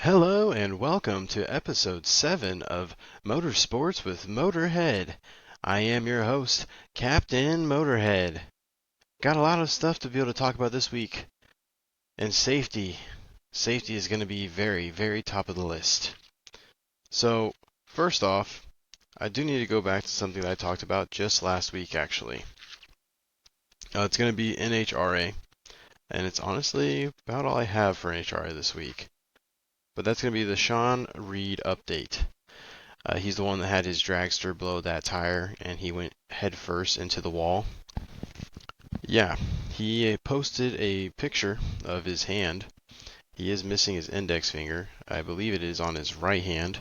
Hello and welcome to episode 7 of Motorsports with Motorhead. I am your host, Captain Motorhead. Got a lot of stuff to be able to talk about this week. And safety. Safety is going to be very, very top of the list. So, first off, I do need to go back to something that I talked about just last week, actually. It's going to be NHRA. And it's honestly about all I have for NHRA this week. But that's going to be the Sean Reed update. He's the one that had his dragster blow that tire and he went head first into the wall. Yeah, he posted a picture of his hand. He is missing his index finger. I believe it is on his right hand.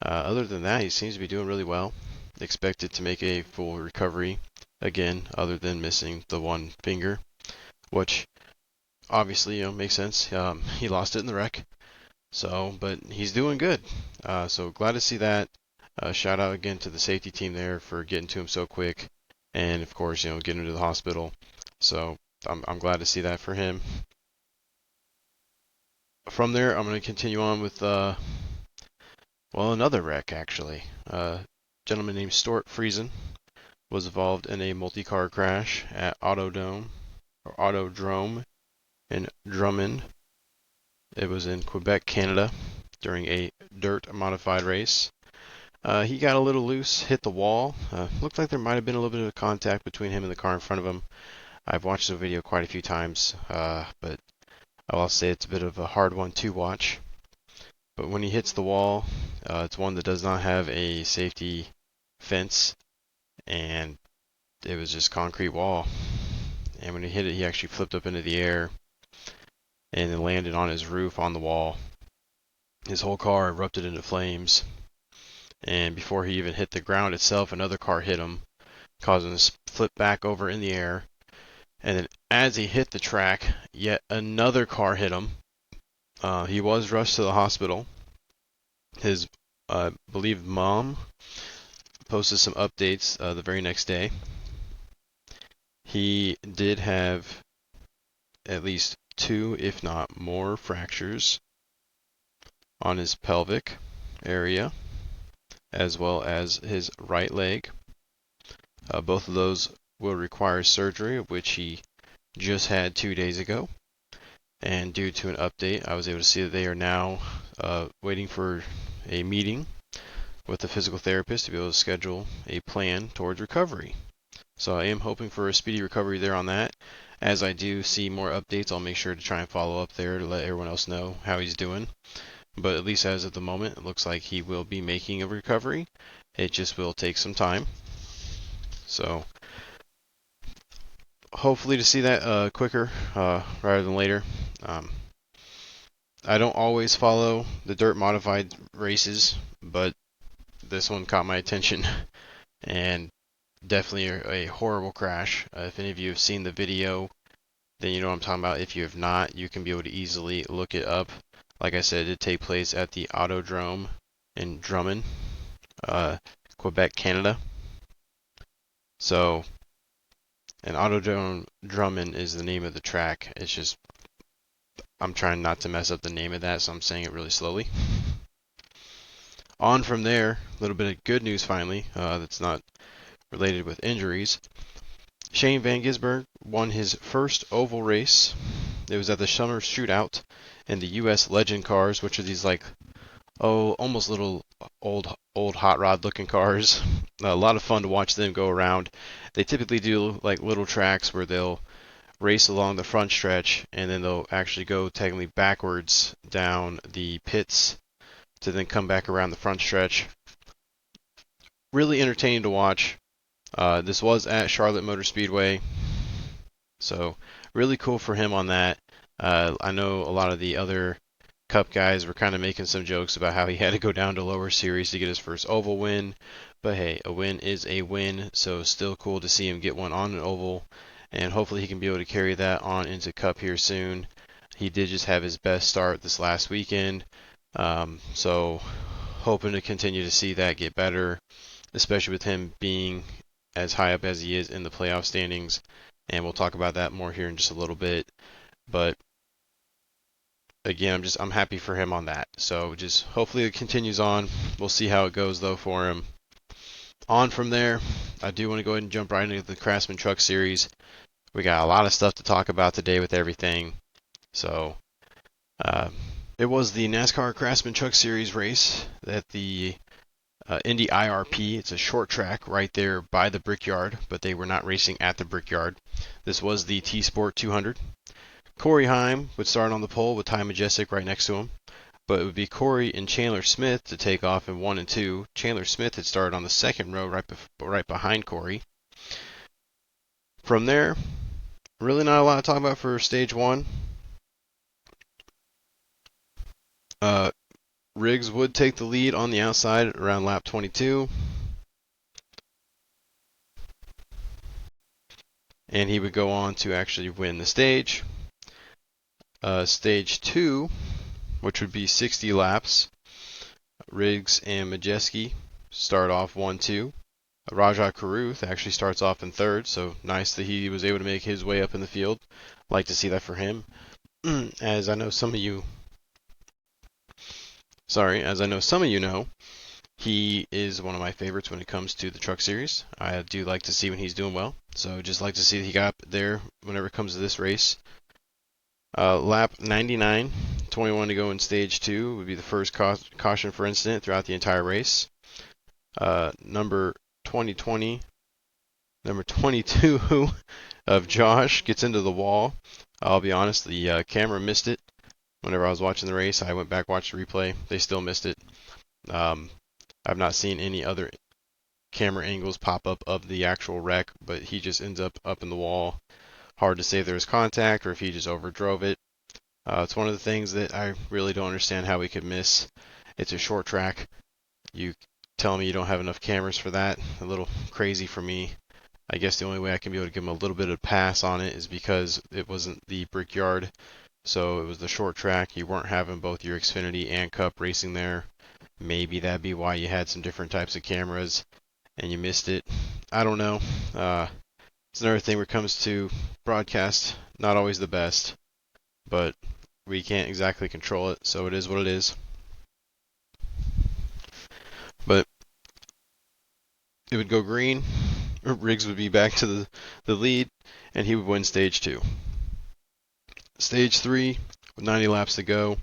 Other than that, he seems to be doing really well. Expected to make a full recovery again, other than missing the one finger, which obviously makes sense. He lost it in the wreck. So, but he's doing good. So glad to see that. Shout out again to the safety team there for getting to him so quick, and of course, getting him to the hospital. So I'm glad to see that for him. From there, I'm going to continue on with another wreck actually. A gentleman named Stuart Friesen was involved in a multi-car crash at Autodrome in Drummond. It was in Quebec, Canada, during a dirt modified race. He got a little loose, hit the wall. Looked like there might have been a little bit of contact between him and the car in front of him. I've watched the video quite a few times, but I'll say it's a bit of a hard one to watch. But when he hits the wall, it's one that does not have a safety fence, and it was just concrete wall. And when he hit it, he actually flipped up into the air and then landed on his roof on the wall. His whole car erupted into flames. And before he even hit the ground itself, another car hit him, causing him to flip back over in the air. And then as he hit the track, yet another car hit him. He was rushed to the hospital. His, I believe, mom posted some updates the very next day. He did have at least 2, if not more, fractures on his pelvic area, as well as his right leg. Both of those will require surgery, which he just had 2 days ago. And due to an update, I was able to see that they are now waiting for a meeting with the physical therapist to be able to schedule a plan towards recovery. So I am hoping for a speedy recovery there on that. As I do see more updates, I'll make sure to try and follow up there to let everyone else know how he's doing. But at least as of the moment, it looks like he will be making a recovery. It just will take some time. So hopefully to see that quicker rather than later. I don't always follow the dirt modified races, but this one caught my attention and definitely a horrible crash. If any of you have seen the video, then you know what I'm talking about. If you have not, you can be able to easily look it up. Like I said, it did take place at the Autodrome in Drummond, Quebec, Canada. So, an Autodrome Drummond is the name of the track. It's just, I'm trying not to mess up the name of that, so I'm saying it really slowly. On from there, a little bit of good news finally, that's not related with injuries. Shane Van Gisbergen won his first oval race. It was at the Summer Shootout in the U.S. Legend cars, which are these almost little old hot rod looking cars. A lot of fun to watch them go around. They typically do like little tracks where they'll race along the front stretch and then they'll actually go technically backwards down the pits to then come back around the front stretch. Really entertaining to watch. This was at Charlotte Motor Speedway, so really cool for him on that. I know a lot of the other Cup guys were kind of making some jokes about how he had to go down to lower series to get his first oval win, but hey, a win is a win, so still cool to see him get one on an oval, and hopefully he can be able to carry that on into Cup here soon. He did just have his best start this last weekend, so hoping to continue to see that get better, especially with him being as high up as he is in the playoff standings, and we'll talk about that more here in just a little bit. But again, I'm happy for him on that. So just hopefully it continues on. We'll see how it goes though for him. On from there, I do want to go ahead and jump right into the Craftsman Truck Series. We got a lot of stuff to talk about today with everything. So it was the NASCAR Craftsman Truck Series race at the Indy IRP. It's a short track right there by the Brickyard, but they were not racing at the Brickyard. This was the T-Sport 200. Corey Heim would start on the pole with Ty Majestic right next to him, but it would be Corey and Chandler Smith to take off in 1 and 2. Chandler Smith had started on the second row right behind Corey. From there, really not a lot to talk about for stage 1. Riggs would take the lead on the outside around lap 22. And he would go on to actually win the stage. Stage 2, which would be 60 laps, Riggs and Majeski start off 1-2. Rajah Caruth actually starts off in third, so nice that he was able to make his way up in the field. Like to see that for him. As I know some of you know, he is one of my favorites when it comes to the Truck Series. I do like to see when he's doing well, so just like to see that he got up there whenever it comes to this race. Lap 99, 21 to go in stage 2 would be the first caution for incident throughout the entire race. Number 22 of Josh gets into the wall. I'll be honest, the camera missed it. Whenever I was watching the race, I went back, watched the replay. They still missed it. I've not seen any other camera angles pop up of the actual wreck, but he just ends up in the wall. Hard to say if there was contact or if he just overdrove it. It's one of the things that I really don't understand how we could miss. It's a short track. You tell me you don't have enough cameras for that. A little crazy for me. I guess the only way I can be able to give him a little bit of pass on it is because it wasn't the Brickyard. So it was the short track. You weren't having both your Xfinity and Cup racing there. Maybe that'd be why you had some different types of cameras and you missed it. I don't know. It's another thing when it comes to broadcast, not always the best, but we can't exactly control it, so it is what it is. But it would go green, Riggs would be back to the lead, and he would win stage 2. Stage 3, with 90 laps to go,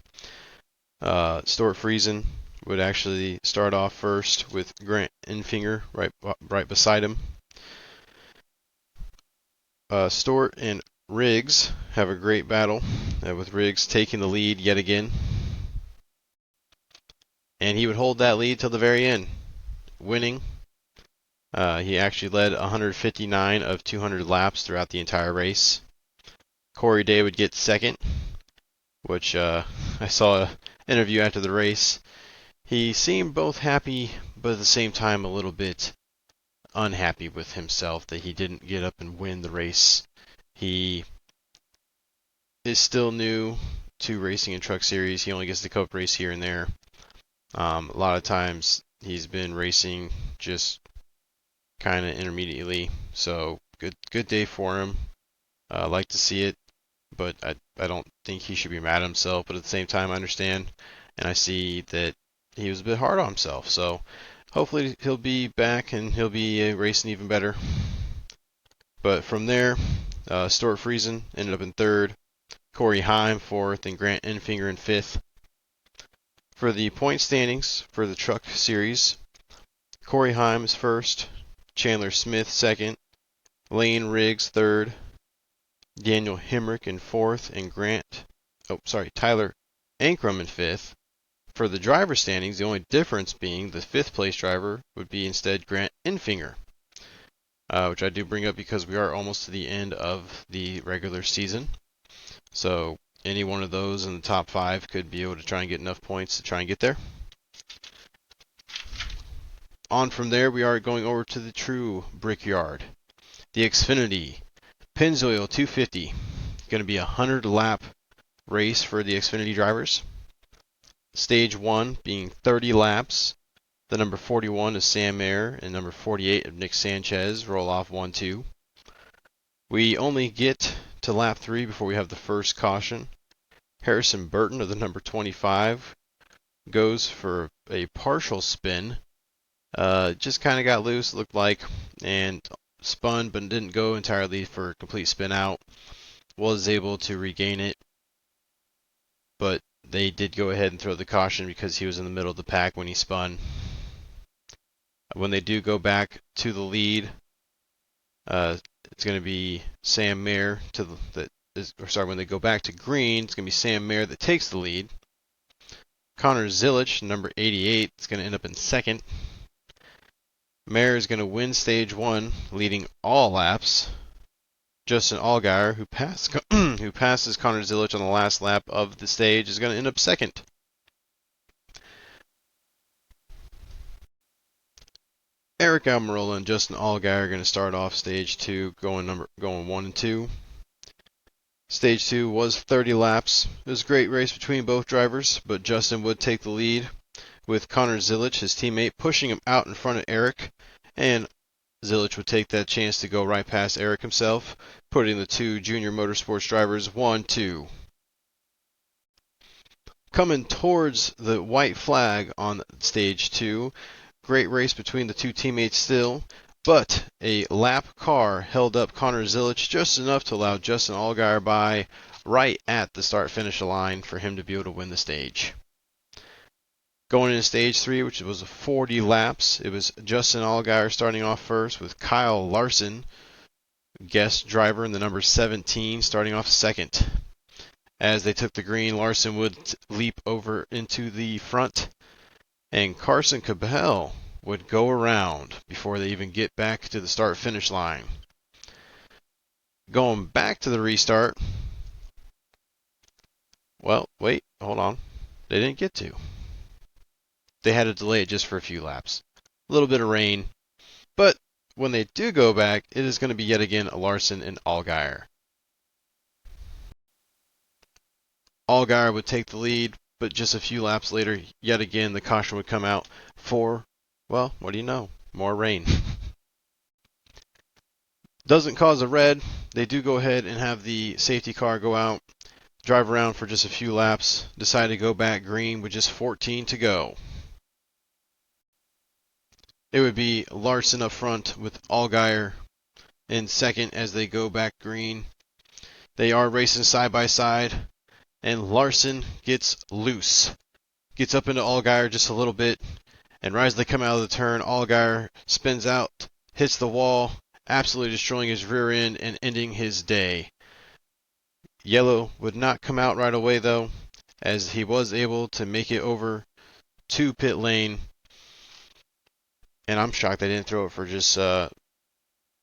Stuart Friesen would actually start off first with Grant Enfinger right beside him. Stuart and Riggs have a great battle, with Riggs taking the lead yet again. And he would hold that lead till the very end, winning. He actually led 159 of 200 laps throughout the entire race. Corey Day would get second, which I saw an interview after the race. He seemed both happy, but at the same time a little bit unhappy with himself that he didn't get up and win the race. He is still new to racing in Truck Series. He only gets the Cup race here and there. A lot of times he's been racing just kind of intermediately. So good day for him. I like to see it, but I don't think he should be mad at himself. But at the same time, I understand, and I see that he was a bit hard on himself. So hopefully he'll be back and he'll be racing even better. But from there, Stuart Friesen ended up in third, Corey Heim fourth, and Grant Enfinger in fifth. For the point standings for the Truck Series, Corey Heim is first, Chandler Smith second, Lane Riggs third, Daniel Hemrick in fourth, and Tyler Ankrum in fifth. For the driver standings, the only difference being the fifth place driver would be instead Grant Enfinger, which I do bring up because we are almost to the end of the regular season. So any one of those in the top 5 could be able to try and get enough points to try and get there. On from there, we are going over to the true Brickyard. The Xfinity Pennzoil 250. Going to be a 100-lap race for the Xfinity drivers. Stage 1 being 30 laps. The number 41 is Sam Mayer and number 48 of Nick Sanchez roll off 1-2. We only get to lap 3 before we have the first caution. Harrison Burton of the number 25 goes for a partial spin. Just kind of got loose, looked like, and spun, but didn't go entirely for a complete spin out. Was able to regain it, but they did go ahead and throw the caution because he was in the middle of the pack when he spun. When they do go back to the lead, it's going to be Sam Mayer when they go back to green, it's going to be Sam Mayer that takes the lead. Connor Zilisch, number 88, is going to end up in second. Mayer is going to win stage 1, leading all laps. Justin Allgaier, who passes Connor Zilisch on the last lap of the stage, is going to end up second. Eric Almirola and Justin Allgaier are going to start off stage 2, going 1 and 2. Stage 2 was 30 laps. It was a great race between both drivers, but Justin would take the lead, with Connor Zilisch, his teammate, pushing him out in front of Eric, and Zilisch would take that chance to go right past Eric himself, putting the two junior motorsports drivers 1-2. Coming towards the white flag on stage 2, great race between the two teammates still, but a lap car held up Connor Zilisch just enough to allow Justin Allgaier by right at the start-finish line for him to be able to win the stage. Going into stage 3, which was 40 laps, it was Justin Allgaier starting off first with Kyle Larson, guest driver in the number 17, starting off second. As they took the green, Larson would leap over into the front, and Carson Cabell would go around before they even get back to the start-finish line. Going back to the restart, well, wait, hold on. They didn't get to. They had to delay it just for a few laps. A little bit of rain. But when they do go back, it is going to be yet again Larson and Allgaier. Allgaier would take the lead, but just a few laps later, yet again, the caution would come out for, well, what do you know? More rain. Doesn't cause a red. They do go ahead and have the safety car go out, drive around for just a few laps, decide to go back green with just 14 to go. It would be Larson up front with Allgaier in second as they go back green. They are racing side by side, and Larson gets loose. Gets up into Allgaier just a little bit, and right as they come out of the turn, Allgaier spins out, hits the wall, absolutely destroying his rear end and ending his day. Yellow would not come out right away though, as he was able to make it over to pit lane. And I'm shocked they didn't throw it for just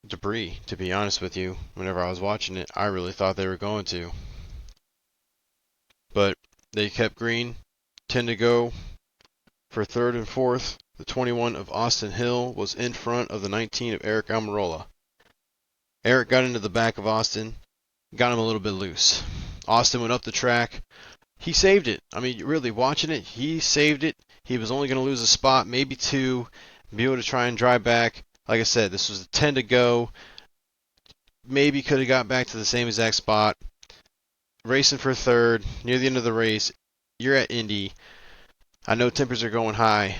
debris, to be honest with you. Whenever I was watching it, I really thought they were going to. But they kept green. 10 to go for third and fourth. The 21 of Austin Hill was in front of the 19 of Eric Almirola. Eric got into the back of Austin, got him a little bit loose. Austin went up the track. He saved it. I mean, really, watching it, he saved it. He was only going to lose a spot, maybe two, be able to try and drive back. Like I said, this was 10 to go. Maybe could have got back to the same exact spot. Racing for third, near the end of the race. You're at Indy. I know tempers are going high,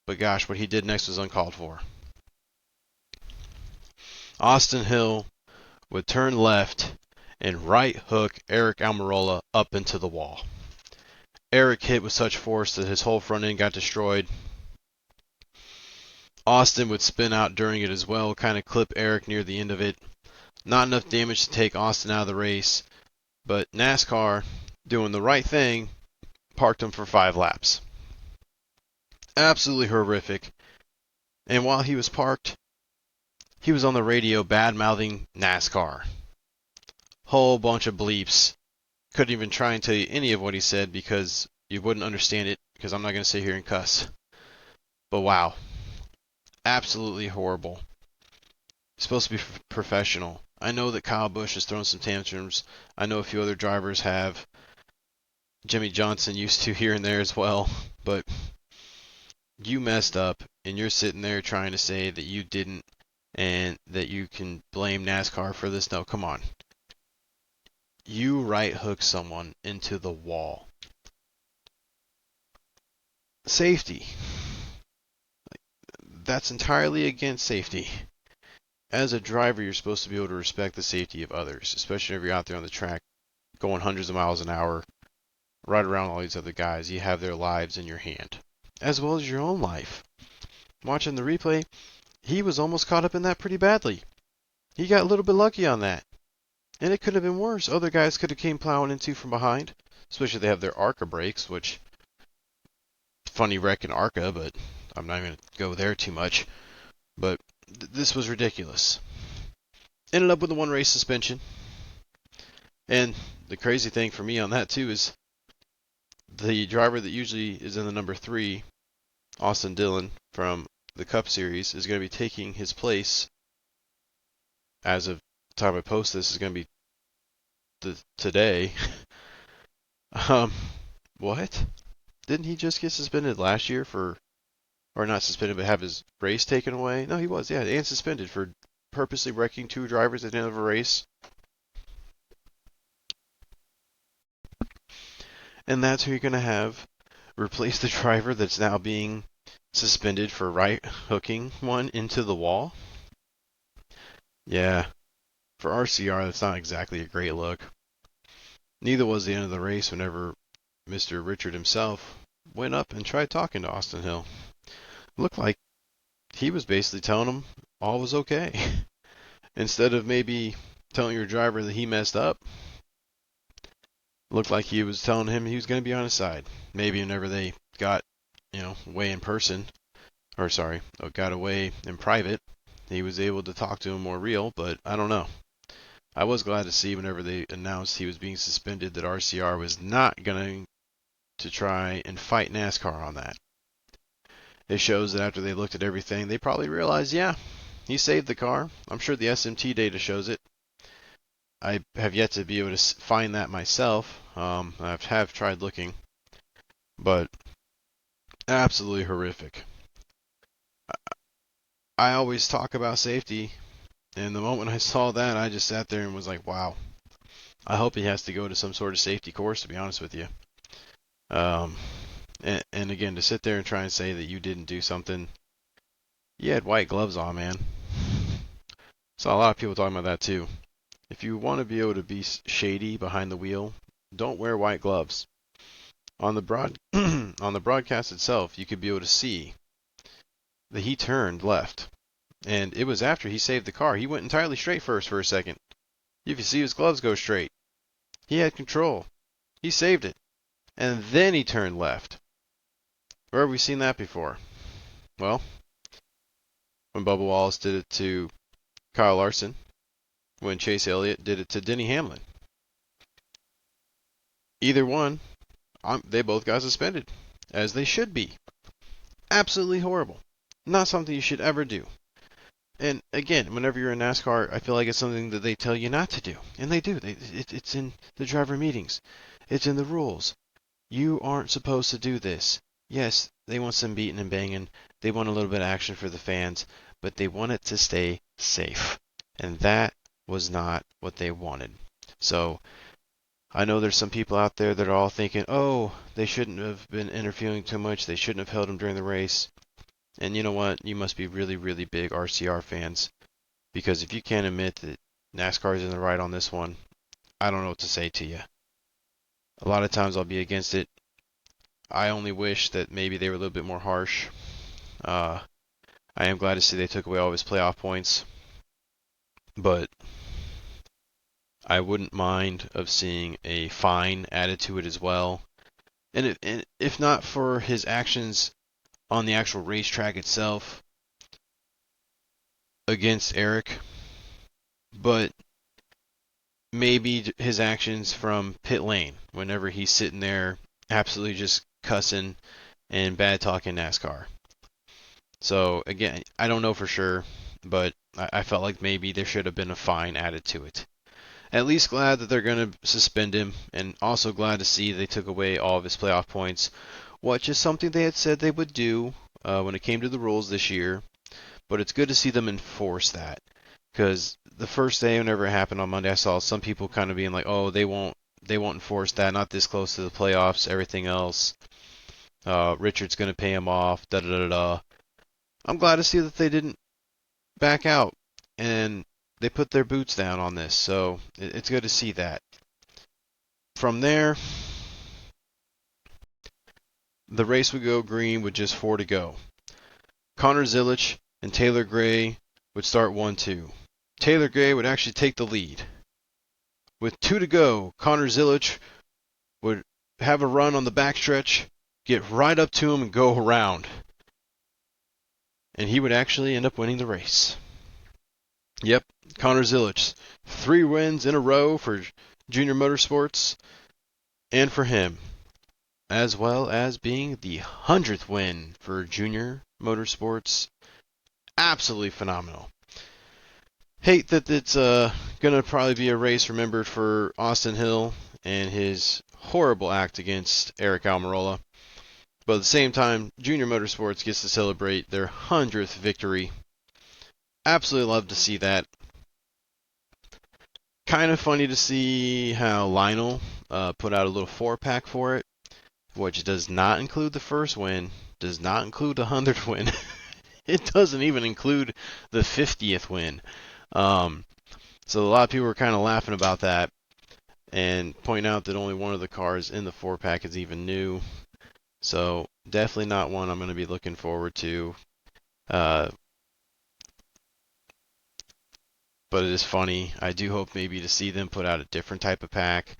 but gosh, what he did next was uncalled for. Austin Hill would turn left and right hook Eric Almirola up into the wall. Eric hit with such force that his whole front end got destroyed. Austin would spin out during it as well, kind of clip Eric near the end of it. Not enough damage to take Austin out of the race, but NASCAR, doing the right thing, parked him for 5 laps. Absolutely horrific. And while he was parked, he was on the radio bad-mouthing NASCAR. Whole bunch of bleeps. Couldn't even try and tell you any of what he said because you wouldn't understand it, because I'm not going to sit here and cuss. But wow. Absolutely horrible. Supposed to be professional. I know that Kyle Busch has thrown some tantrums. I know a few other drivers have. Jimmy Johnson used to here and there as well. But you messed up, and you're sitting there trying to say that you didn't and that you can blame NASCAR for this. No, come on. you right hook someone into the wall. Safety. That's entirely against safety. As a driver, you're supposed to be able to respect the safety of others, especially if you're out there on the track going hundreds of miles an hour, right around all these other guys. You have their lives in your hand, as well as your own life. Watching the replay, he was almost caught up in that pretty badly. He got a little bit lucky on that. And it could have been worse. Other guys could have came plowing into from behind, especially if they have their ARCA brakes, which, funny wreck in ARCA, but I'm not going to go there too much. But this was ridiculous. Ended up with a one race suspension. And the crazy thing for me on that too is the driver that usually is in the number 3, Austin Dillon from the Cup Series, is going to be taking his place as of the time I post this, is going to be today. What? Didn't he just get suspended last year for, or not suspended, but have his race taken away? No, he was, yeah, and suspended for purposely wrecking 2 drivers at the end of a race. And that's who you're going to have replace the driver that's now being suspended for right hooking one into the wall? Yeah, for RCR, that's not exactly a great look. Neither was the end of the race whenever Mr. Richard himself went up and tried talking to Austin Hill. Looked like he was basically telling him all was okay. Instead of maybe telling your driver that he messed up, looked like he was telling him he was going to be on his side. Maybe whenever they got, away in person, or sorry, got away in private, he was able to talk to him more real, but I don't know. I was glad to see whenever they announced he was being suspended that RCR was not going to try and fight NASCAR on that. It shows that after they looked at everything, they probably realized, yeah, he saved the car. I'm sure the SMT data shows it. I have yet to be able to find that myself. I have tried looking, but absolutely horrific. I always talk about safety, and the moment I saw that, I just sat there and was like, wow. I hope he has to go to some sort of safety course, to be honest with you. And again, to sit there and try and say that you didn't do something, you had white gloves on, man. Saw a lot of people talking about that too. If you want to be able to be shady behind the wheel, don't wear white gloves. On the on the broadcast itself, you could be able to see that he turned left, and it was after he saved the car. He went entirely straight first for a second. You can see his gloves go straight. He had control. He saved it, and then he turned left. Where have we seen that before? Well, when Bubba Wallace did it to Kyle Larson, when Chase Elliott did it to Denny Hamlin. Either one, they both got suspended, as they should be. Absolutely horrible. Not something you should ever do. And again, whenever you're in NASCAR, I feel like it's something that they tell you not to do. And they do. It's in the driver meetings. It's in the rules. You aren't supposed to do this. Yes, they want some beating and banging. They want a little bit of action for the fans, but they want it to stay safe. And that was not what they wanted. So I know there's some people out there that are all thinking, oh, they shouldn't have been interfering too much. They shouldn't have held him during the race. And you know what? You must be really, really big RCR fans. Because if you can't admit that NASCAR is in the right on this one, I don't know what to say to you. A lot of times I'll be against it. I only wish that maybe they were a little bit more harsh. I am glad to see they took away all of his playoff points. But I wouldn't mind of seeing a fine added to it as well. And if not for his actions on the actual racetrack itself against Eric, but maybe his actions from pit lane whenever he's sitting there absolutely just cussing and bad talking NASCAR. So again, I don't know for sure, but I felt like maybe there should have been a fine added to it. At least glad that they're going to suspend him, and also glad to see they took away all of his playoff points, which is something they had said they would do when it came to the rules this year. But it's good to see them enforce that, because the first day whenever it happened on Monday, I saw some people kind of being like, "Oh, they won't enforce that. Not this close to the playoffs. Everything else, Richard's going to pay him off." Da da da da. I'm glad to see that they didn't back out and they put their boots down on this. So it's good to see that. From there, the race would go green with just 4 to go. Connor Zilisch and Taylor Gray would start 1-2. Taylor Gray would actually take the lead. With 2 to go, Connor Zilisch would have a run on the backstretch, get right up to him and go around. And he would actually end up winning the race. Yep, Connor Zilisch. 3 wins in a row for Junior Motorsports and for him, as well as being the 100th win for Junior Motorsports. Absolutely phenomenal. Hate that it's going to probably be a race remembered for Austin Hill and his horrible act against Eric Almirola. But at the same time, Junior Motorsports gets to celebrate their 100th victory. Absolutely love to see that. Kind of funny to see how Lionel put out a little 4-pack for it, which does not include the first win, does not include the 100th win. It doesn't even include the 50th win. So a lot of people were kind of laughing about that and pointing out that only one of the cars in the 4-pack is even new. So definitely not one I'm going to be looking forward to. But it is funny. I do hope maybe to see them put out a different type of pack.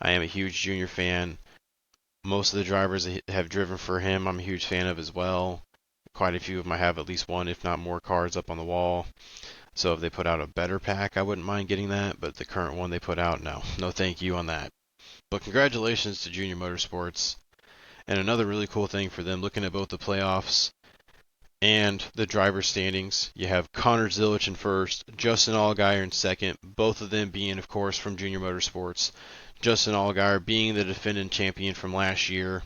I am a huge Junior fan. Most of the drivers that have driven for him, I'm a huge fan of as well. Quite a few of them I have at least one, if not more, cars up on the wall. So if they put out a better pack, I wouldn't mind getting that. But the current one they put out, no thank you on that. But congratulations to Junior Motorsports. And another really cool thing for them, looking at both the playoffs and the driver standings, you have Connor Zilisch in first, Justin Allgaier in second, both of them being, of course, from Junior Motorsports. Justin Allgaier being the defending champion from last year.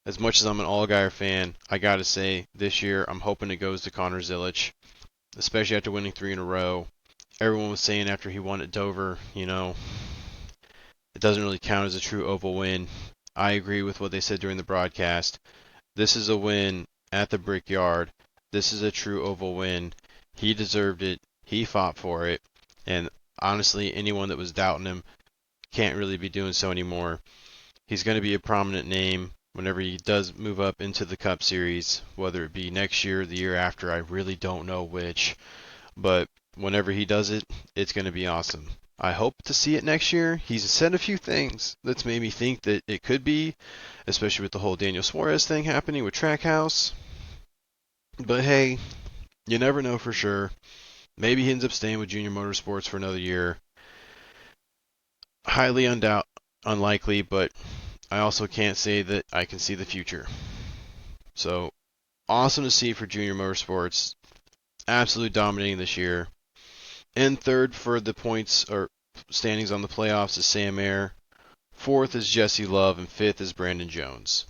As much as I'm an Allgaier fan, I gotta say, this year I'm hoping it goes to Connor Zilisch, especially after winning 3 in a row. Everyone was saying after he won at Dover, it doesn't really count as a true oval win. I agree with what they said during the broadcast. This is a win at the Brickyard. This is a true oval win. He deserved it. He fought for it. And honestly, anyone that was doubting him can't really be doing so anymore. He's going to be a prominent name whenever he does move up into the Cup Series, whether it be next year or the year after. I really don't know which. But whenever he does it, it's going to be awesome. I hope to see it next year. He's said a few things that's made me think that it could be, especially with the whole Daniel Suarez thing happening with Trackhouse. But hey, you never know for sure. Maybe he ends up staying with Junior Motorsports for another year. Highly unlikely, but I also can't say that I can see the future. So, awesome to see for Junior Motorsports. Absolutely dominating this year. In third for the points or standings on the playoffs is Sam Ayer. Fourth is Jesse Love, and fifth is Brandon Jones.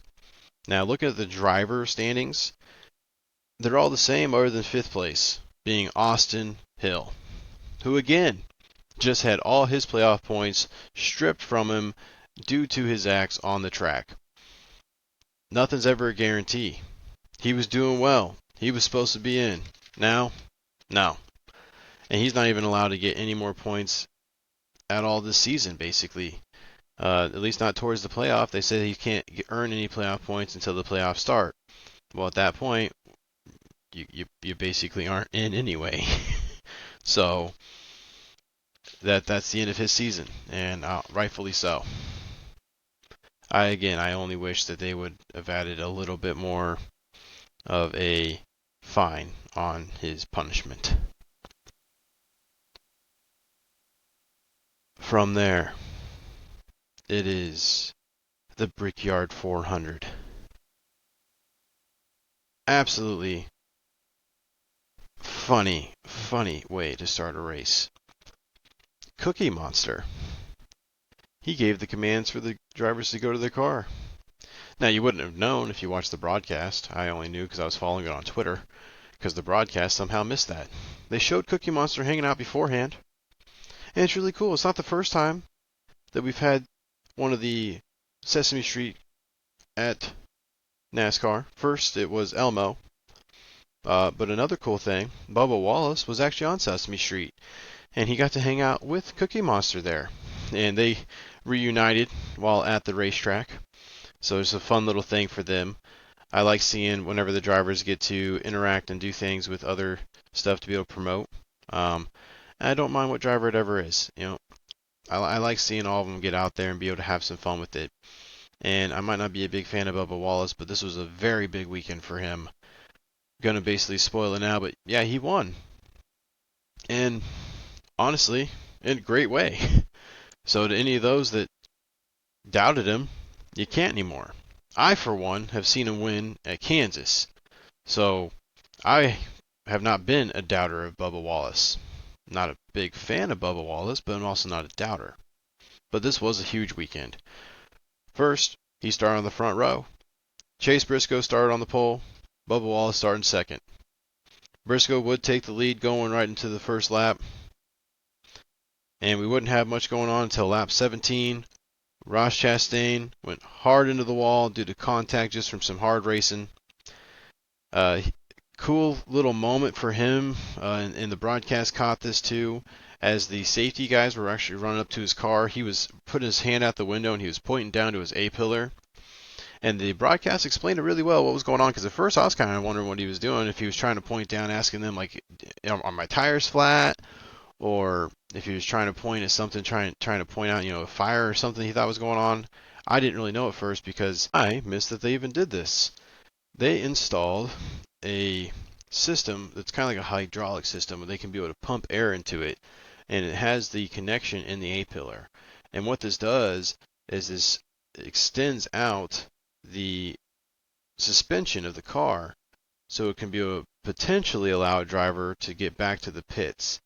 Now, looking at the driver standings, they're all the same other than fifth place, being Austin Hill, who again just had all his playoff points stripped from him due to his acts on the track. Nothing's ever a guarantee. He was doing well. He was supposed to be in. Now, no. And he's not even allowed to get any more points at all this season, basically. At least not towards the playoff. They said he can't earn any playoff points until the playoffs start. Well, at that point, you basically aren't in anyway. So that's the end of his season, and rightfully so. I only wish that they would have added a little bit more of a fine on his punishment. From there, it is the Brickyard 400. Absolutely funny way to start a race. Cookie Monster. He gave the commands for the drivers to go to their car. Now, you wouldn't have known if you watched the broadcast. I only knew because I was following it on Twitter. because the broadcast somehow missed that. They showed Cookie Monster hanging out beforehand, and it's really cool. It's not the first time that we've had one of the Sesame Street at NASCAR. First, it was Elmo, but another cool thing, Bubba Wallace was actually on Sesame Street, and he got to hang out with Cookie Monster there, and they reunited while at the racetrack. So it's a fun little thing for them. I like seeing whenever the drivers get to interact and do things with other stuff to be able to promote. I don't mind what driver it ever is. I like seeing all of them get out there and be able to have some fun with it. And I might not be a big fan of Bubba Wallace, but this was a very big weekend for him. Gonna basically spoil it now, but yeah, he won. And honestly, in a great way. So to any of those that doubted him, you can't anymore. I, for one, have seen him win at Kansas. So I have not been a doubter of Bubba Wallace. Not a big fan of Bubba Wallace, but I'm also not a doubter. But this was a huge weekend. First, he started on the front row. Chase Briscoe started on the pole. Bubba Wallace started second. Briscoe would take the lead going right into the first lap. And we wouldn't have much going on until lap 17. Ross Chastain went hard into the wall due to contact just from some hard racing. Cool little moment for him, and the broadcast caught this too. As the safety guys were actually running up to his car, he was putting his hand out the window and he was pointing down to his A-pillar. And the broadcast explained it really well what was going on, because at first I was kind of wondering what he was doing, if he was trying to point down, asking them, like, are my tires flat? Or if he was trying to point at something, trying to point out, a fire or something he thought was going on. I didn't really know at first because I missed that they even did this. They installed a system that's kind of like a hydraulic system where they can be able to pump air into it, and it has the connection in the A-pillar. And what this does is this extends out the suspension of the car so it can be able to potentially allow a driver to get back to the pits.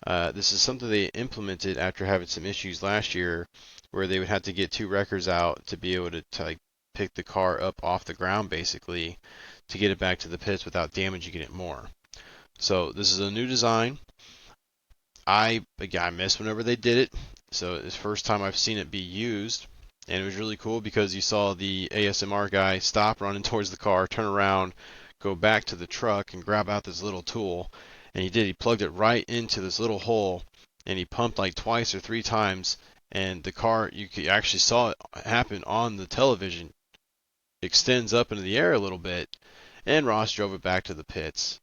This is something they implemented after having some issues last year where they would have to get two wreckers out to be able to like pick the car up off the ground basically to get it back to the pits without damaging it more. So this is a new design. I missed whenever they did it, so it's the first time I've seen it be used, and it was really cool because you saw the ASMR guy stop running towards the car, turn around, go back to the truck and grab out this little tool, and he plugged it right into this little hole, and he pumped like twice or three times, and the car, you actually saw it happen on the television, extends up into the air a little bit, and Ross drove it back to the pits.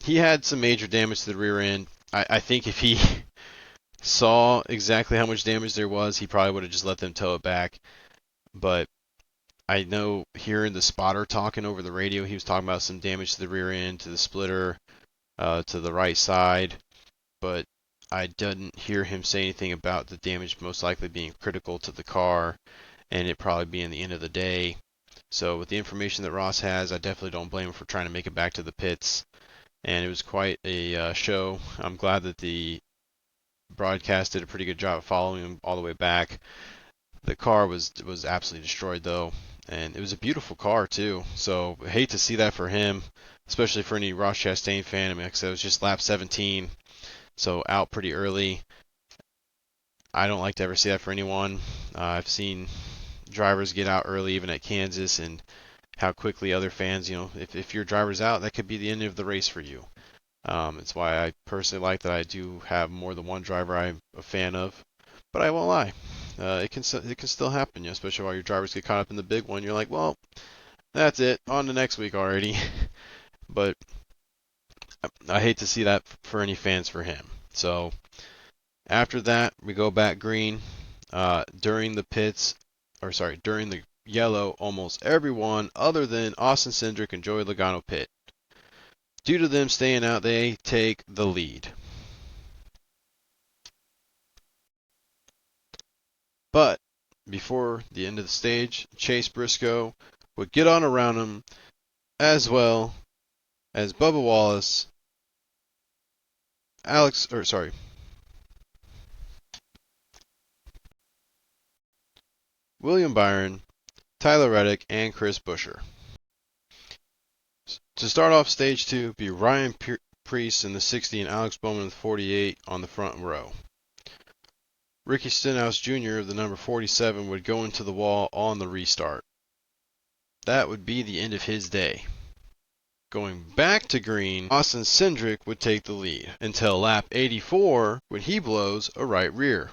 He had some major damage to the rear end. I think if he saw exactly how much damage there was, he probably would have just let them tow it back. But I know hearing the spotter talking over the radio, he was talking about some damage to the rear end, to the splitter, to the right side. But I didn't hear him say anything about the damage most likely being critical to the car and it probably being the end of the day. So with the information that Ross has, I definitely don't blame him for trying to make it back to the pits. And it was quite a show. I'm glad that the broadcast did a pretty good job of following him all the way back. The car was absolutely destroyed though, and it was a beautiful car too. So I hate to see that for him, especially for any Ross Chastain fan. I mean, like I said, it was just lap 17, so out pretty early. I don't like to ever see that for anyone. I've seen drivers get out early even at Kansas, and how quickly other fans, if your driver's out, that could be the end of the race for you. It's why I personally like that I do have more than one driver I'm a fan of. But I won't lie, it can still happen, especially while your drivers get caught up in the big one. You're like, well, that's it, on to next week already. But I hate to see that for any fans for him. So after that, we go back green. During the yellow, almost everyone other than Austin Cindric and Joey Logano pit. Due to them staying out, they take the lead. But before the end of the stage, Chase Briscoe would get on around him, as well as Bubba Wallace, William Byron, Tyler Reddick, and Chris Buescher. To start off stage 2, be Ryan Preece in the 60 and Alex Bowman in the 48 on the front row. Ricky Stenhouse Jr., the number 47, would go into the wall on the restart. That would be the end of his day. Going back to green, Austin Cindric would take the lead until lap 84 when he blows a right rear.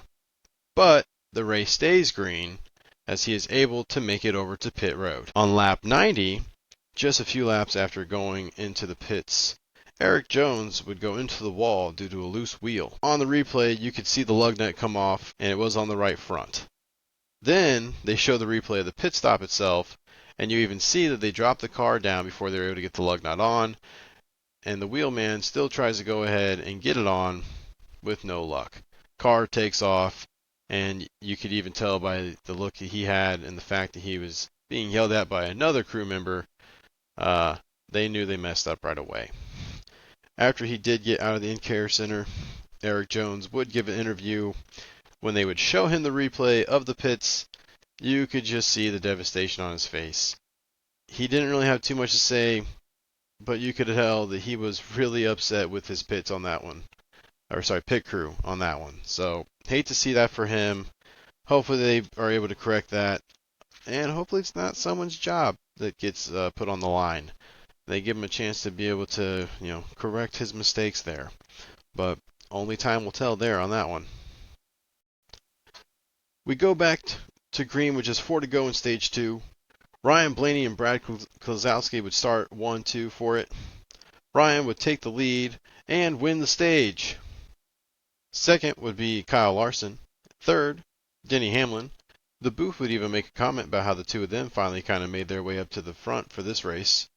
But the race stays green as he is able to make it over to pit road. On lap 90, just a few laps after going into the pits, Eric Jones would go into the wall due to a loose wheel. On the replay, you could see the lug nut come off, and it was on the right front. Then they show the replay of the pit stop itself, and you even see that they dropped the car down before they were able to get the lug nut on, and the wheelman still tries to go ahead and get it on with no luck. Car takes off, and you could even tell by the look that he had and the fact that he was being yelled at by another crew member, they knew they messed up right away. After he did get out of the in-care center, Eric Jones would give an interview. When they would show him the replay of the pits, you could just see the devastation on his face. He didn't really have too much to say, but you could tell that he was really upset with his pits on that one. Pit crew on that one. So, hate to see that for him. Hopefully they are able to correct that, and hopefully it's not someone's job that gets put on the line. They give him a chance to be able to, correct his mistakes there. But only time will tell there on that one. We go back to green with just 4 to go in stage 2. Ryan Blaney and Brad Keselowski would start 1-2 for it. Ryan would take the lead and win the stage. Second would be Kyle Larson. Third, Denny Hamlin. The booth would even make a comment about how the two of them finally kind of made their way up to the front for this race.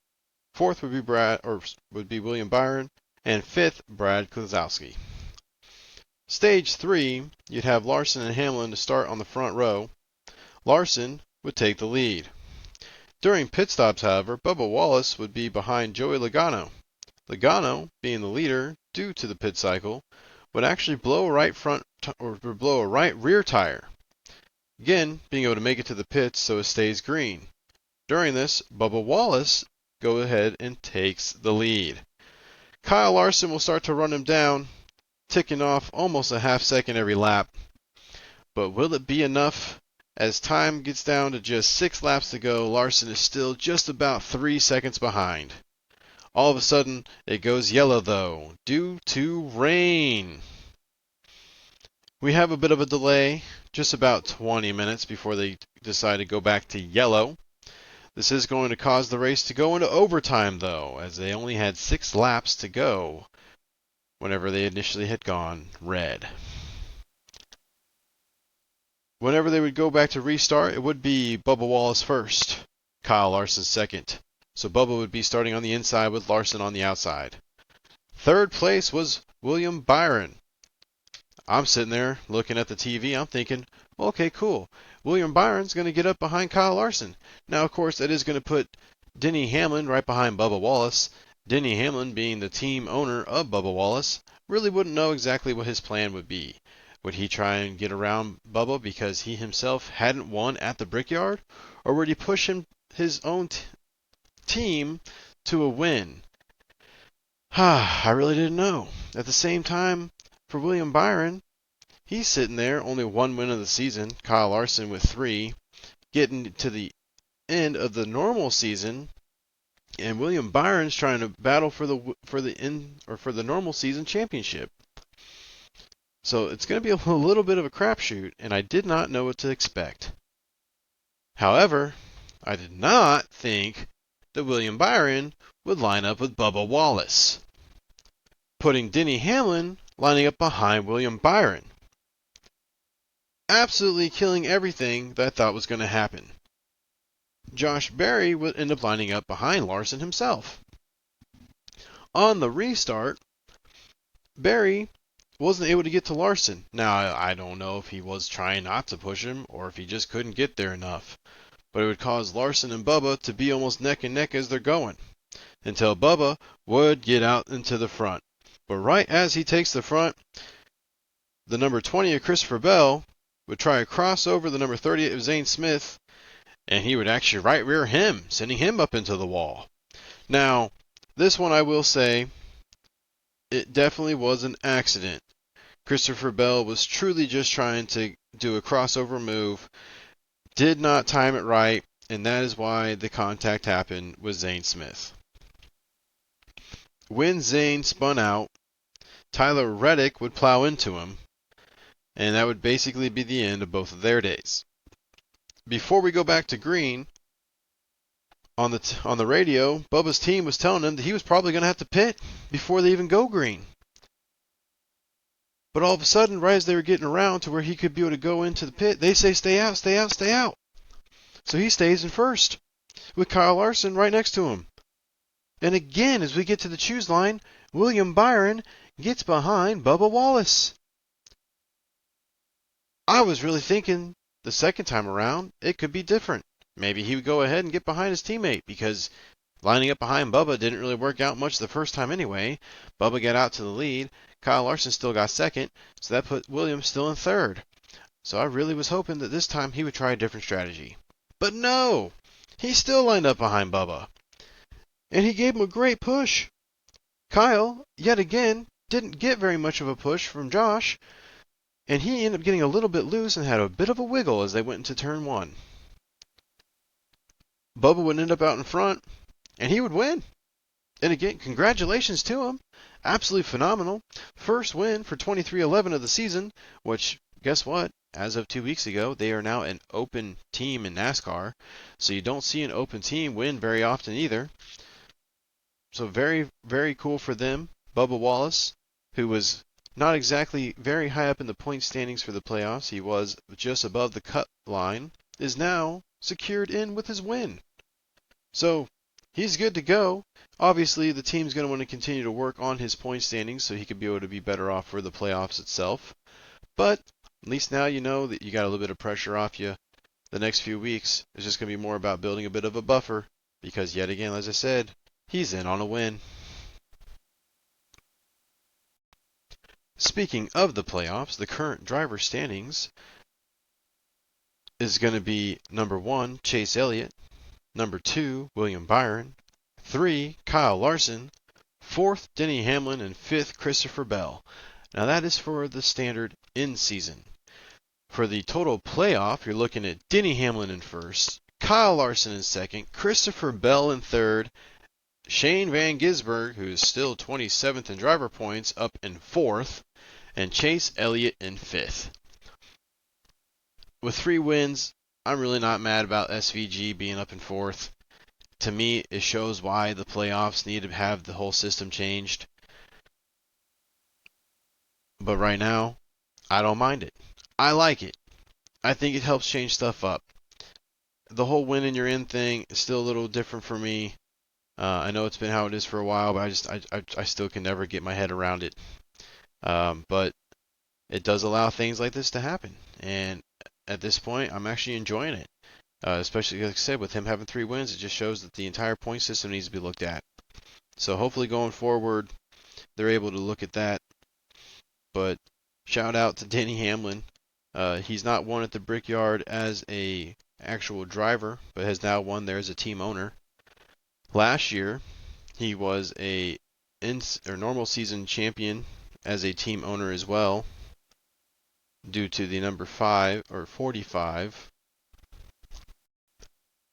Fourth would be William Byron, and fifth, Brad Keselowski. Stage 3, you'd have Larson and Hamlin to start on the front row. Larson would take the lead. During pit stops, however, Bubba Wallace would be behind Joey Logano. Logano, being the leader due to the pit cycle, would actually blow a right rear tire. Again, being able to make it to the pits so it stays green. During this, Bubba Wallace goes ahead and takes the lead. Kyle Larson will start to run him down, ticking off almost a half second every lap. But will it be enough? As time gets down to just 6 laps to go, Larson is still just about 3 seconds behind. All of a sudden, it goes yellow though, due to rain. We have a bit of a delay, just about 20 minutes before they decide to go back to yellow. This is going to cause the race to go into overtime though, as they only had 6 laps to go whenever they initially had gone red. Whenever they would go back to restart, it would be Bubba Wallace first, Kyle Larson second. So Bubba would be starting on the inside with Larson on the outside. Third place was William Byron. I'm sitting there looking at the TV. I'm thinking, okay, cool. William Byron's going to get up behind Kyle Larson. Now, of course, that is going to put Denny Hamlin right behind Bubba Wallace. Denny Hamlin, being the team owner of Bubba Wallace, really wouldn't know exactly what his plan would be. Would he try and get around Bubba because he himself hadn't won at the Brickyard? Or would he push his own team to a win? I really didn't know. At the same time, for William Byron, he's sitting there, only 1 win of the season, Kyle Larson with 3, getting to the end of the normal season, and William Byron's trying to battle for the normal season championship. So it's going to be a little bit of a crapshoot, and I did not know what to expect. However, I did not think that William Byron would line up with Bubba Wallace, putting Denny Hamlin lining up behind William Byron. Absolutely killing everything that I thought was going to happen. Josh Berry would end up lining up behind Larson himself. On the restart, Berry wasn't able to get to Larson. Now, I don't know if he was trying not to push him or if he just couldn't get there enough. But it would cause Larson and Bubba to be almost neck and neck as they're going, until Bubba would get out into the front. But right as he takes the front, the number 20 of Christopher Bell would try to cross over the number 30 of Zane Smith, and he would actually right rear him, sending him up into the wall. Now, This one I will say, it definitely was an accident. Christopher Bell was truly just trying to do a crossover move, did not time it right, and that is why the contact happened with Zane Smith. When Zane spun out, Tyler Reddick would plow into him, and that would basically be the end of both of their days. Before we go back to green, on the radio, Bubba's team was telling him that he was probably going to have to pit before they even go green. But all of a sudden, right as they were getting around to where he could be able to go into the pit, they say, stay out, stay out, stay out. So he stays in first with Kyle Larson right next to him. And again, as we get to the choose line, William Byron gets behind Bubba Wallace. I was really thinking the second time around it could be different. Maybe he would go ahead and get behind his teammate because lining up behind Bubba didn't really work out much the first time anyway. Bubba got out to the lead. Kyle Larson still got second, so that put Williams still in third. So I really was hoping that this time he would try a different strategy. But no! He still lined up behind Bubba. And he gave him a great push. Kyle, yet again, didn't get very much of a push from Josh, and he ended up getting a little bit loose and had a bit of a wiggle as they went into turn one. Bubba would end up out in front, and he would win. And again, congratulations to him. Absolutely phenomenal. First win for 2311 of the season, which, guess what? As of 2 weeks ago, they are now an open team in NASCAR. So you don't see an open team win very often either. So very, very cool for them. Bubba Wallace, who was not exactly very high up in the point standings for the playoffs, he was just above the cut line, is now secured in with his win. So he's good to go. Obviously, the team's going to want to continue to work on his point standings so he could be able to be better off for the playoffs itself. But at least now you know that you got a little bit of pressure off you. The next few weeks is just going to be more about building a bit of a buffer because, yet again, as I said, he's in on a win. Speaking of the playoffs, the current driver standings is going to be number 1, Chase Elliott, number 2, William Byron, 3, Kyle Larson, 4th, Denny Hamlin, and 5th, Christopher Bell. Now that is for the standard in-season. For the total playoff, you're looking at Denny Hamlin in first, Kyle Larson in second, Christopher Bell in third, Shane Van Gisbergen, who is still 27th in driver points, up in fourth, and Chase Elliott in fifth. With 3 wins, I'm really not mad about SVG being up in fourth. To me, it shows why the playoffs need to have the whole system changed. But right now, I don't mind it. I like it. I think it helps change stuff up. The whole win and you're in thing is still a little different for me. I know it's been how it is for a while, but I still can never get my head around it. But it does allow things like this to happen. And at this point, I'm actually enjoying it. Especially, like I said, with him having 3 wins, it just shows that the entire point system needs to be looked at. So hopefully going forward, they're able to look at that. But shout out to Denny Hamlin. He's not won at the Brickyard as a actual driver, but has now won there as a team owner. Last year, he was a normal season champion as a team owner as well, due to the number 5 or 45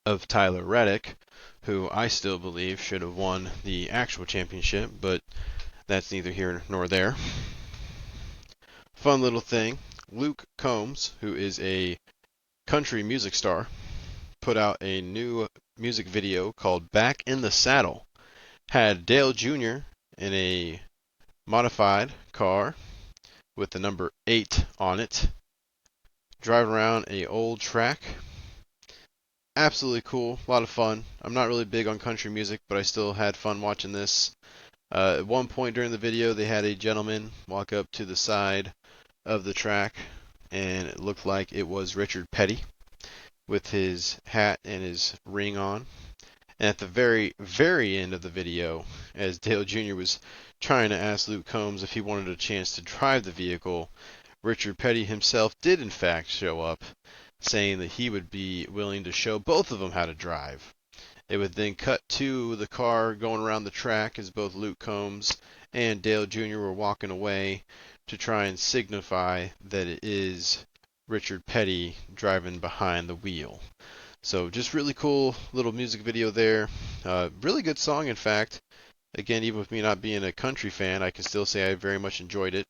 of Tyler Reddick, who I still believe should have won the actual championship, but that's neither here nor there. Fun little thing, Luke Combs, who is a country music star, put out a new music video called Back in the Saddle. Had Dale Jr. in a modified car with the number 8 on it, driving around a old track. Absolutely cool, a lot of fun. I'm not really big on country music, but I still had fun watching this. At one point during the video, they had a gentleman walk up to the side of the track, and it looked like it was Richard Petty with his hat and his ring on. And at the very, very end of the video, as Dale Jr. was trying to ask Luke Combs if he wanted a chance to drive the vehicle, Richard Petty himself did in fact show up, saying that he would be willing to show both of them how to drive. It would then cut to the car going around the track as both Luke Combs and Dale Jr. were walking away to try and signify that it is Richard Petty driving behind the wheel. So just really cool little music video there. Really good song, in fact. Again, even with me not being a country fan, I can still say I very much enjoyed it.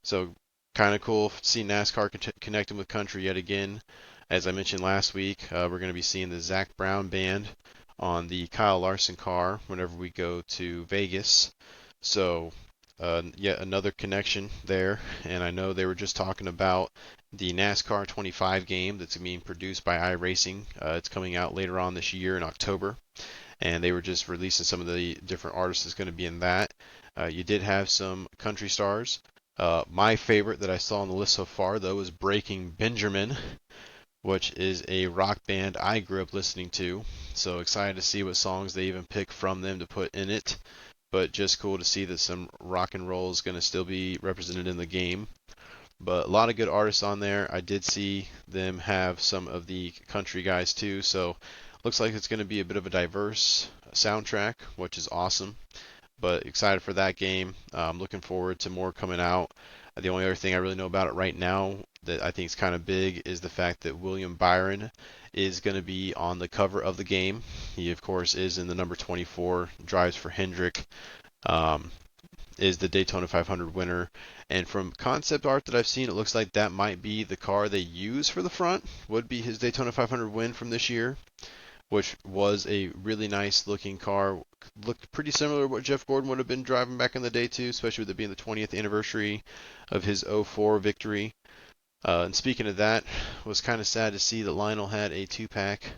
So kind of cool to see NASCAR connecting with country yet again. As I mentioned last week, we're going to be seeing the Zach Brown Band on the Kyle Larson car whenever we go to Vegas. So yet another connection there. And I know they were just talking about the NASCAR 25 game that's being produced by iRacing. It's coming out later on this year in October. And they were just releasing some of the different artists that's going to be in that. You did have some country stars. My favorite that I saw on the list so far, though, is Breaking Benjamin, which is a rock band I grew up listening to. So excited to see what songs they even pick from them to put in it. But just cool to see that some rock and roll is going to still be represented in the game. But a lot of good artists on there. I did see them have some of the country guys too. So looks like it's going to be a bit of a diverse soundtrack, which is awesome. But excited for that game. I'm looking forward to more coming out. The only other thing I really know about it right now that I think is kind of big is the fact that William Byron is going to be on the cover of the game. He, of course, is in the number 24, drives for Hendrick, is the Daytona 500 winner. And from concept art that I've seen, it looks like that might be the car they use for the front, would be his Daytona 500 win from this year, which was a really nice looking car. Looked pretty similar to what Jeff Gordon would have been driving back in the day too, especially with it being the 20th anniversary of his 04 victory. And speaking of that, it was kind of sad to see that Lionel had a two-pack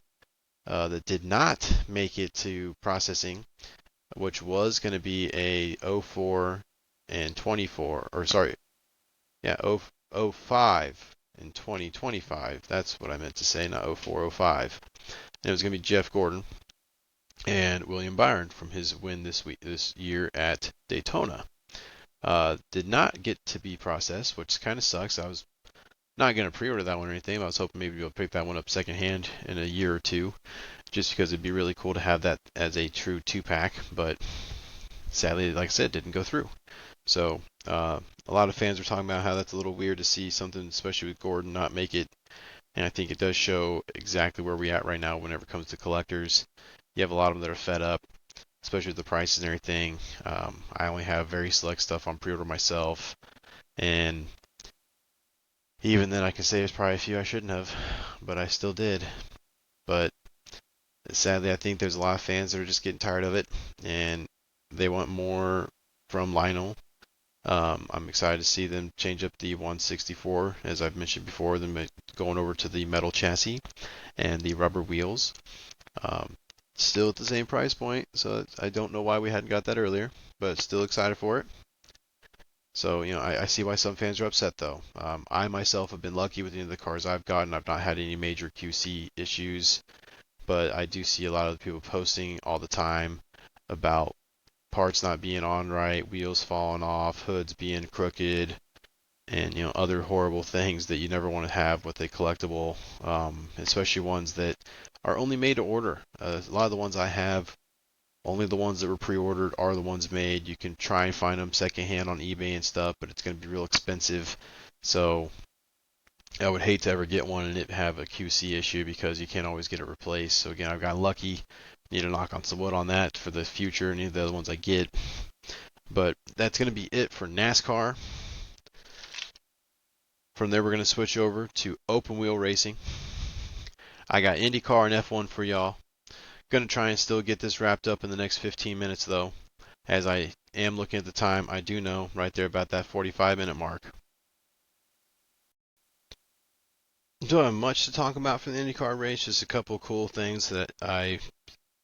that did not make it to processing, which was going to be a 04 and 24, or sorry, yeah, 05 and 2025. That's what I meant to say, not 04, 05. And it was going to be Jeff Gordon and William Byron from his win this year at Daytona. Did not get to be processed, which kind of sucks. I was not going to pre-order that one or anything. I was hoping maybe you'll pick that one up secondhand in a year or two, just because it'd be really cool to have that as a true two-pack. But sadly, like I said, didn't go through. So a lot of fans are talking about how that's a little weird to see something, especially with Gordon, not make it. And I think it does show exactly where we're at right now whenever it comes to collectors. You have a lot of them that are fed up, especially with the prices and everything. I only have very select stuff on pre-order myself, and even then I can say there's probably a few I shouldn't have, but I still did. But sadly, I think there's a lot of fans that are just getting tired of it, and they want more from Lionel. I'm excited to see them change up the 164, as I've mentioned before, them going over to the metal chassis and the rubber wheels. Still at the same price point, so I don't know why we hadn't got that earlier, but still excited for it. So, I see why some fans are upset, though. I myself have been lucky with the cars I've gotten. I've not had any major QC issues, but I do see a lot of people posting all the time about parts not being on right, wheels falling off, hoods being crooked, and other horrible things that you never want to have with a collectible, especially ones that are only made to order. A lot of the ones I have, only the ones that were pre-ordered are the ones made. You can try and find them secondhand on eBay and stuff, but it's going to be real expensive. So I would hate to ever get one and it have a QC issue because you can't always get it replaced. So again, I've got lucky. Need to knock on some wood on that for the future, any of the other ones I get. But that's going to be it for NASCAR. From there, we're going to switch over to open wheel racing. I got INDYCAR and F1 for y'all. Going to try and still get this wrapped up in the next 15 minutes, though. As I am looking at the time, I do know right there about that 45-minute mark. Don't have much to talk about for the IndyCar race, just a couple cool things that I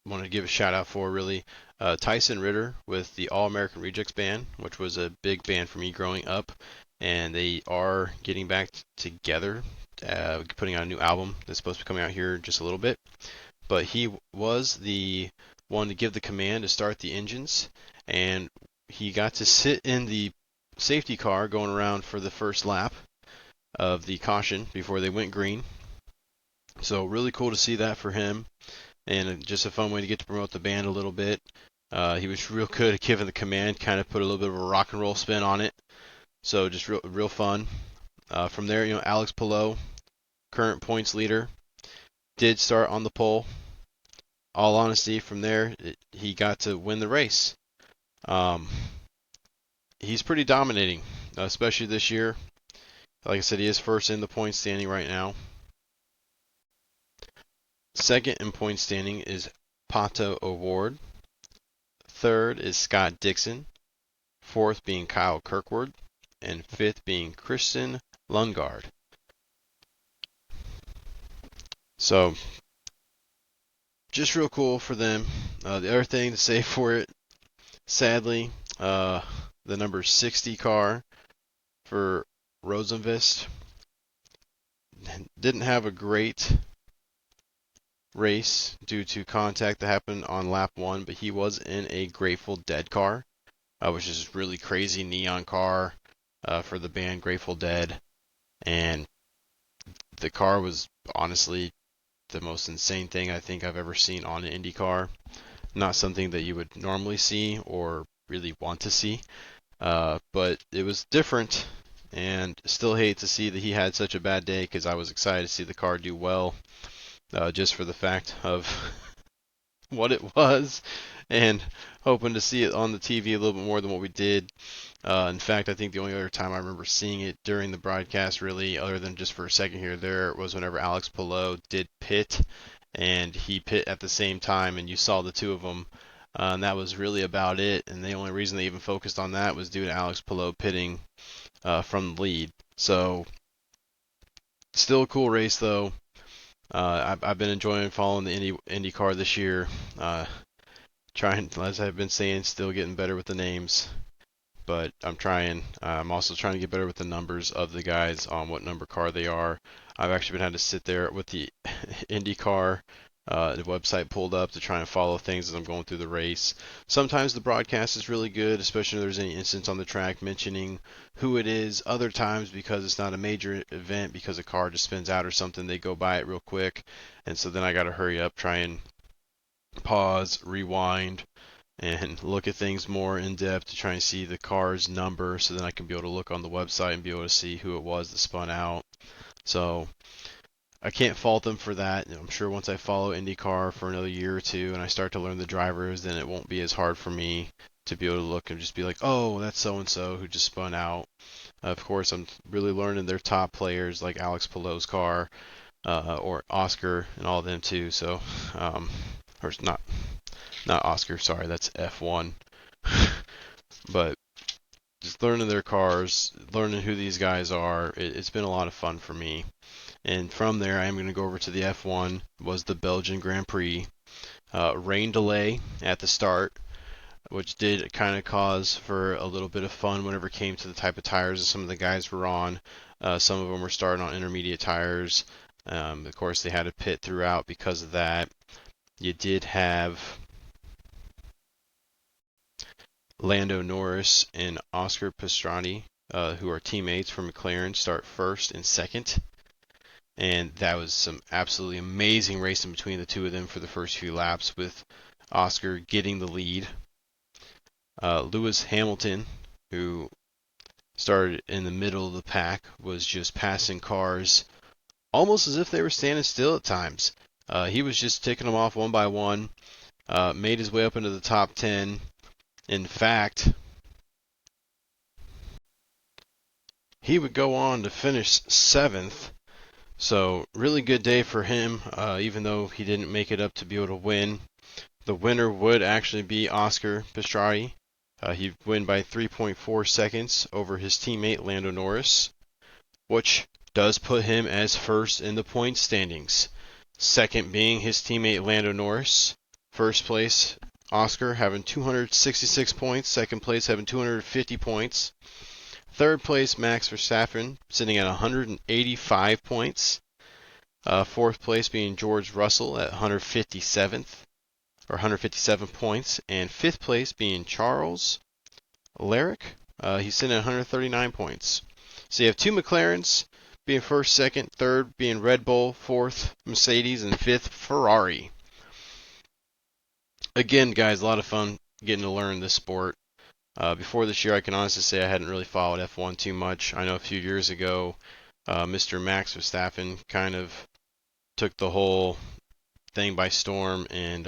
want to give a shout out for, really. Tyson Ritter with the All American Rejects band, which was a big band for me growing up, and they are getting back together, putting out a new album that's supposed to be coming out here in just a little bit. But he was the one to give the command to start the engines, and he got to sit in the safety car going around for the first lap of the caution before they went green. So really cool to see that for him. and just a fun way to get to promote the band a little bit. He was real good at giving the command, kind of put a little bit of a rock and roll spin on it. So just real fun. From there, Alex Palou, current points leader, did start on the pole. All honesty, from there, he got to win the race. He's pretty dominating, especially this year. Like I said, he is first in the point standing right now. Second in point standing is Pato O'Ward. Third is Scott Dixon. Fourth being Kyle Kirkwood. And fifth being Christian Lundgaard. So, just real cool for them. The other thing to say for it, sadly, the number 60 car for Rosenqvist didn't have a great race due to contact that happened on lap 1, but he was in a Grateful Dead car, which is really crazy neon car for the band Grateful Dead, and the car was honestly the most insane thing I think I've ever seen on an Indy car. Not something that you would normally see or really want to see, but it was different, and still hate to see that he had such a bad day because I was excited to see the car do well, just for the fact of what it was, and hoping to see it on the TV a little bit more than what we did. In fact, I think the only other time I remember seeing it during the broadcast, really, other than just for a second here or there, was whenever Alex Palou did pit, and he pit at the same time, and you saw the two of them, and that was really about it. And the only reason they even focused on that was due to Alex Palou pitting from the lead. So, still a cool race, though. I've been enjoying following the IndyCar this year. Trying, as I've been saying, still getting better with the names, but I'm trying. I'm also trying to get better with the numbers of the guys on what number car they are. I've actually been having to sit there with the IndyCar the website pulled up to try and follow things as I'm going through the race. Sometimes the broadcast is really good, especially if there's any instance on the track mentioning who it is. Other times, because it's not a major event, because a car just spins out or something, they go by it real quick, and so then I got to hurry up, try and pause, rewind, and look at things more in depth to try and see the car's number, so then I can be able to look on the website and be able to see who it was that spun out. So I can't fault them for that. I'm sure once I follow IndyCar for another year or two and I start to learn the drivers, then it won't be as hard for me to be able to look and just be like, oh, that's so-and-so who just spun out. Of course, I'm really learning their top players like Alex Palou's car, or Oscar and all of them too. So, or not Oscar, sorry, that's F1. But just learning their cars, learning who these guys are, it's been a lot of fun for me. And from there, I am going to go over to the F1, was the Belgian Grand Prix. Rain delay at the start, which did kind of cause for a little bit of fun whenever it came to the type of tires that some of the guys were on. Some of them were starting on intermediate tires. Of course, they had to pit throughout because of that. You did have Lando Norris and Oscar Piastri, who are teammates for McLaren, start first and second. And that was some absolutely amazing racing between the two of them for the first few laps, with Oscar getting the lead. Lewis Hamilton, who started in the middle of the pack, was just passing cars almost as if they were standing still at times. He was just ticking them off one by one, made his way up into the top 10. In fact, he would go on to finish 7th. So, really good day for him, even though he didn't make it up to be able to win. The winner would actually be Oscar Piastri. He'd win by 3.4 seconds over his teammate Lando Norris, which does put him as first in the points standings. Second being his teammate Lando Norris. First place, Oscar having 266 points. Second place having 250 points. Third place, Max Verstappen, sitting at 185 points. Fourth place being George Russell at 157th, or 157 points. And fifth place being Charles Leclerc. He's sitting at 139 points. So you have two McLarens being first, second, third being Red Bull, fourth Mercedes, and fifth Ferrari. again, guys, a lot of fun getting to learn this sport. Before this year, I can honestly say I hadn't really followed F1 too much. I know a few years ago, Mr. Max Verstappen kind of took the whole thing by storm and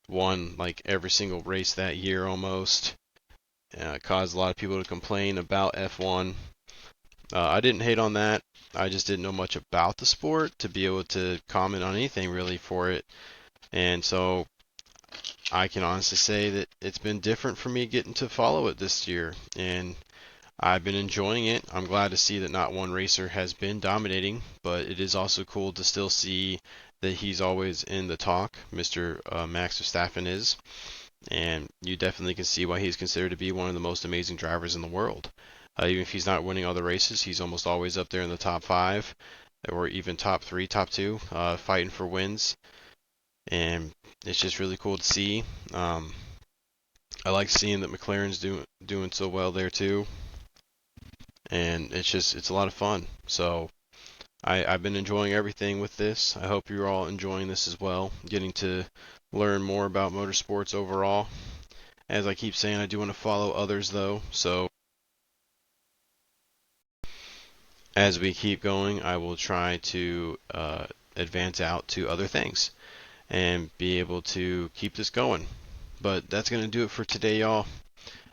won like every single race that year almost. Caused a lot of people to complain about F1. I didn't hate on that. I just didn't know much about the sport to be able to comment on anything really for it. And so I can honestly say that it's been different for me getting to follow it this year. And I've been enjoying it. I'm glad to see that not one racer has been dominating, but it is also cool to still see that he's always in the talk. Mr. Max Verstappen is. And you definitely can see why he's considered to be one of the most amazing drivers in the world. Even if he's not winning all the races, he's almost always up there in the top five, or even top three, top two, fighting for wins. And it's just really cool to see. I like seeing that McLaren's doing so well there too, and it's a lot of fun. So I've been enjoying everything with this. I hope you're all enjoying this as well, getting to learn more about motorsports overall. As I keep saying, I do want to follow others though, so as we keep going, I will try to advance out to other things and be able to keep this going. But that's going to do it for today, y'all.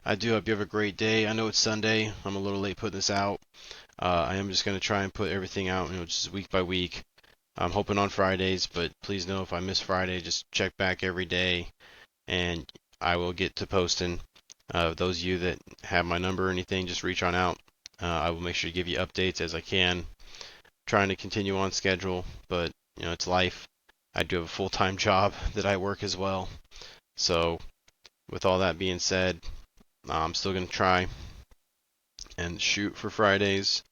I do hope you have a great day. I know it's Sunday. I'm a little late putting this out. I am just going to try and put everything out, just week by week. I'm hoping on Fridays, but please know if I miss Friday, just check back every day, and I will get to posting. Those of you that have my number or anything, just reach on out. I will make sure to give you updates as I can. Trying to continue on schedule, but it's life. I do have a full-time job that I work as well. So with all that being said, I'm still going to try and shoot for Fridays.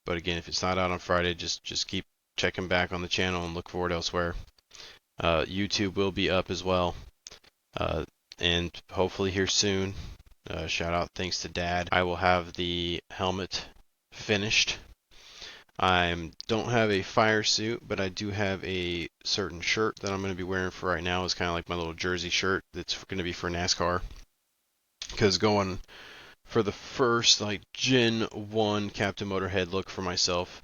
But again, if it's not out on Friday, just keep checking back on the channel and look for it elsewhere. YouTube will be up as well, and hopefully here soon. Shout out, thanks to Dad. I will have the helmet finished. I don't have a fire suit, but I do have a certain shirt that I'm going to be wearing for right now. It's kind of like my little jersey shirt that's going to be for NASCAR. Because going for the first like Gen 1 Captain Motorhead look for myself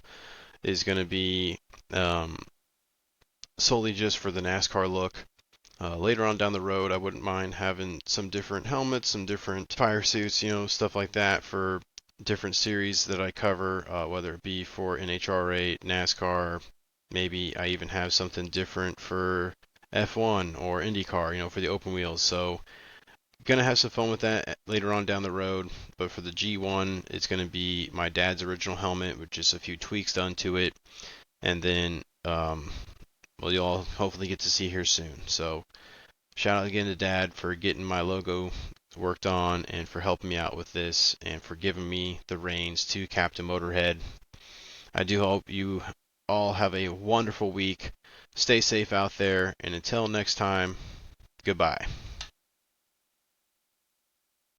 is going to be solely just for the NASCAR look. Later on down the road, I wouldn't mind having some different helmets, some different fire suits, stuff like that for different series that I cover, whether it be for NHRA, NASCAR, maybe I even have something different for F1 or INDYCAR, for the open wheels. So gonna have some fun with that later on down the road. But for the G1, it's gonna be my dad's original helmet with just a few tweaks done to it, and then well, you'll all hopefully get to see here soon. So shout out again to Dad for getting my logo worked on and for helping me out with this and for giving me the reins to Captain Motorhead. I do hope you all have a wonderful week. Stay safe out there, and until next time, goodbye.